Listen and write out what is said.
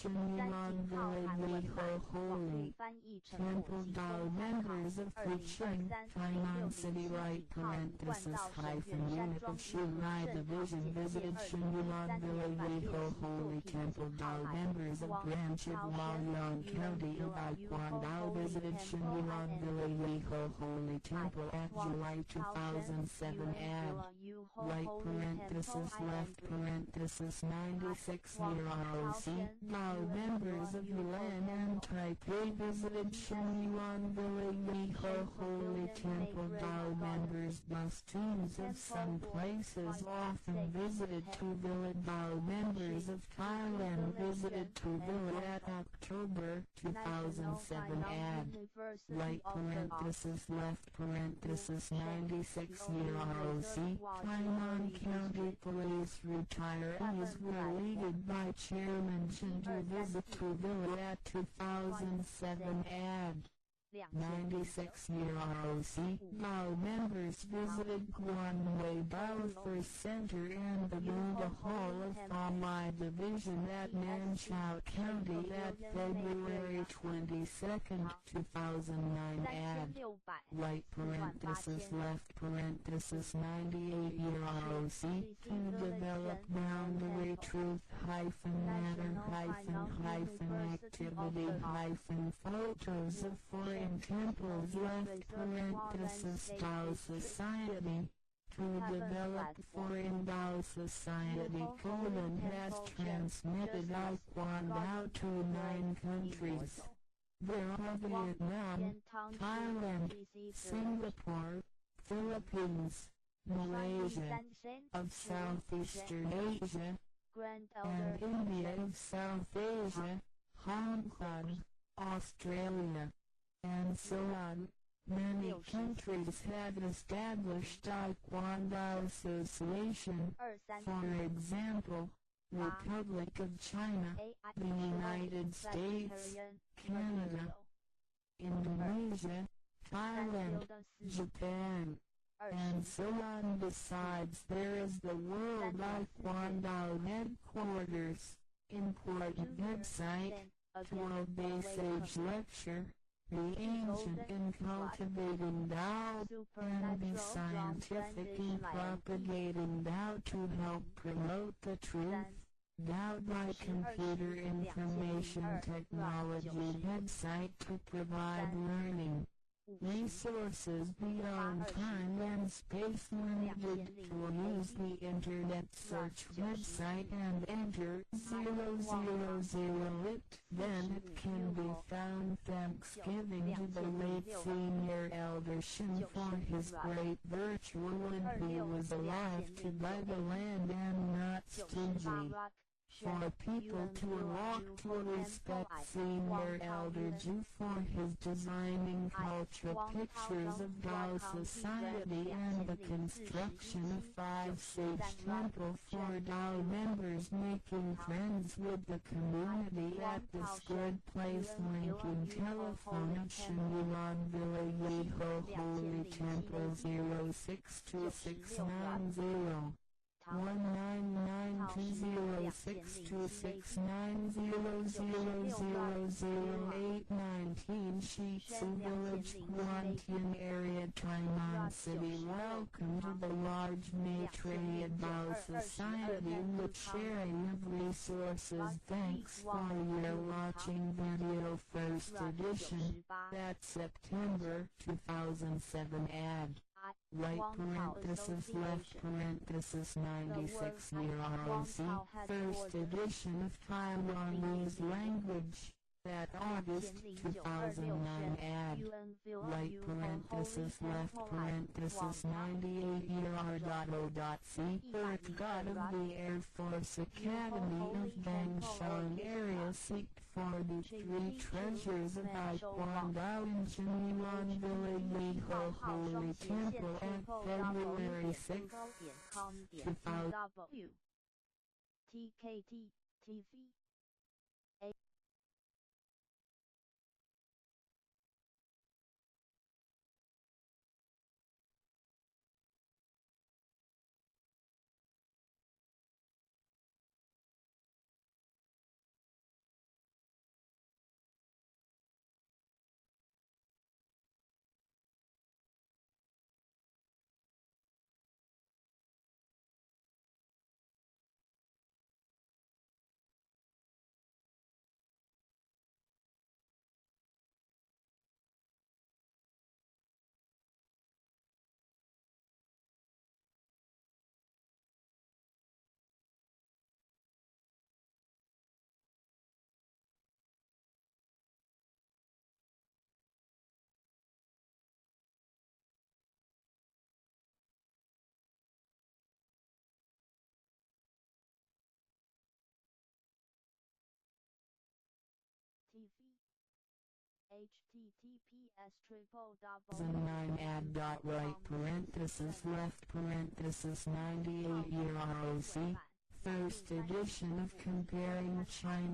Shenron Village Holy Temple Dao members of Fucheng, Tainan City Right Unit of Shanghai Division visited Shenron Village Holy Temple Dao members of branch of Hualong County of Dao visited Shenron Village Holy Temple at July 2007 ad. Right parenthesis left parenthesis 96 ROC. Now members of Yulan and Taipei visited Shenyuan Village Holy Temple. Dao members bus teams of some places often visited Tuvilla. Dao members of Thailand visited Tuvilla at October 2007 ad. Right parenthesis left parenthesis 96 ROC. Tainan County Police retirees were leaded by Chairman Chen to visit Tuvilla at 2007 ad. 96 ROC. Now members visited Guanwei Balfour Center and the Buddha Hall of Thamai Division at Nanchao County at February 22, 2009 ad. Right parenthesis left parenthesis 98 ROC. To develop boundary truth matter activity photos of foreign temples left parenthesis Dao Society. To develop foreign Dao Society has transmitted Iquan Dao to 9 countries. There are Vietnam, Thailand, Singapore, Philippines, Malaysia, of Southeastern Asia, and India of South Asia, Hong Kong, Australia, and so on. Many countries have established Taekwondo Association, for example, Republic of China, the United States, Canada, Indonesia, Thailand, Japan, and so on. Besides, there is the World Taekwondo Headquarters, important website, 12-day sage lecture, the ancient in cultivating Tao, and be scientific in propagating Tao to help promote the truth. Tao by Computer Information Technology website to provide learning resources beyond time and space limited to use the internet search website and enter 000 it. Then it can be found. Thanksgiving to the late senior elder Shin for his great virtue when he was alive to buy the land and not stingy. For people to walk to respect senior elder Ju for his designing culture pictures of Tao Society and the construction of 5 Sage Temple for Tao members, making friends with the community at this good place. Linking telephone of Shenyuan Village Holy Temple 06269 199262690000819 Shiitsu Village, Guantian area, Tainan City. Welcome to the large Maitreya Dao Society with sharing of resources. Thanks for your watching video. First edition, that's September 2007 ad. Right parenthesis left parenthesis 96 ROC. First edition of Taiwanese language. That August 2009 ad. Right parenthesis left parenthesis 98 ER.O.C. Earth God of the Air Force Academy of Bangshan area seeked for the 3 treasures of Taekwondo in Shenyuan Village Holy Temple at February 6, 2000. 9 add right parenthesis left parenthesis 98 year ROC, first edition of Comparing China.